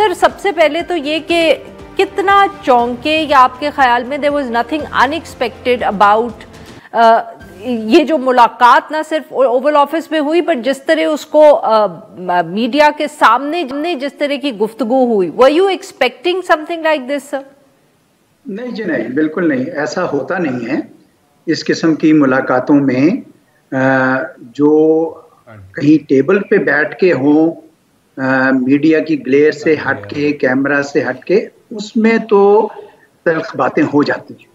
Sir सबसे पहले तो ये कि कितना चौंके या आपके ख्याल में there was nothing unexpected about ये जो मुलाकात ना सिर्फ ओवल ऑफिस में हुई बट जिस तरह उसको मीडिया के सामने जिस तरह की गुफ्तगू हुई, were you expecting something like this sir? नहीं जी नहीं, बिल्कुल नहीं, ऐसा होता नहीं है। इस किस्म की मुलाकातों में जो कहीं टेबल पे बैठ के हों, मीडिया की ग्लेयर से हट के, कैमरा से हट के, उसमें तो तल्ख बातें हो जाती हैं,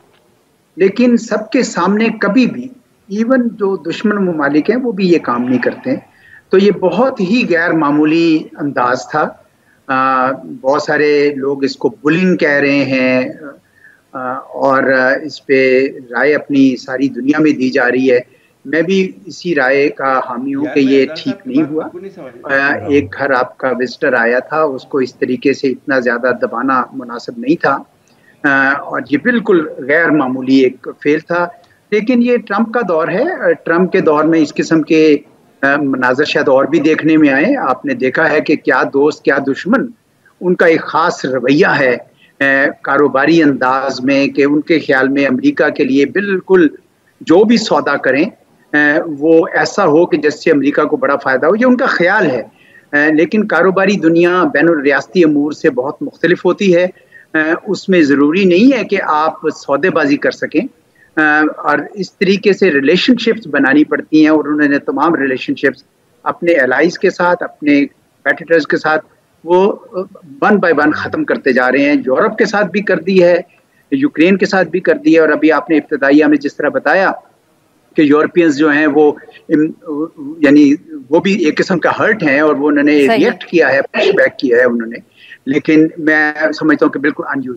लेकिन सबके सामने कभी भी, इवन जो दुश्मन ममालिक हैं वो भी ये काम नहीं करते हैं। तो ये बहुत ही गैर मामूली अंदाज था। बहुत सारे लोग इसको बुलिंग कह रहे हैं और इस पे राय अपनी सारी दुनिया में दी जा रही है। मैं भी इसी राय का हामी हूँ कि ये ठीक नहीं हुआ। एक घर आपका विजिटर आया था, उसको इस तरीके से इतना ज़्यादा दबाना मुनासिब नहीं था और ये बिल्कुल गैर मामूली एक फेल था। लेकिन ये ट्रंप का दौर है। ट्रंप के दौर में इस किस्म के मनाज़र शायद और भी देखने में आए। आपने देखा है कि क्या दोस्त क्या दुश्मन, उनका एक ख़ास रवैया है कारोबारी अंदाज में कि उनके ख्याल में अमेरिका के लिए बिल्कुल जो भी सौदा करें वो ऐसा हो कि जिससे अमेरिका को बड़ा फ़ायदा हो, ये उनका ख्याल है। लेकिन कारोबारी दुनिया बैनुल रियासती अमूर से बहुत मुख्तलिफ होती है। उसमें ज़रूरी नहीं है कि आप सौदेबाजी कर सकें और इस तरीके से रिलेशनशिप्स बनानी पड़ती हैं और उन्होंने तमाम रिलेशनशिप्स अपने एलाइज के साथ, अपने कंपेटिटर्स के साथ वो वन बाय वन ख़त्म करते जा रहे हैं। यूरोप के साथ भी कर दी है, यूक्रेन के साथ भी कर दी है और अभी आपने इब्तदाइया में जिस तरह बताया कि यूरोपियंस जो हैं वो यानी वो भी एक किस्म का हर्ट हैं और वो उन्होंने रिएक्ट किया है, पुश बैक किया है उन्होंने। लेकिन मैं समझता हूँ कि बिल्कुल अनयूजुअल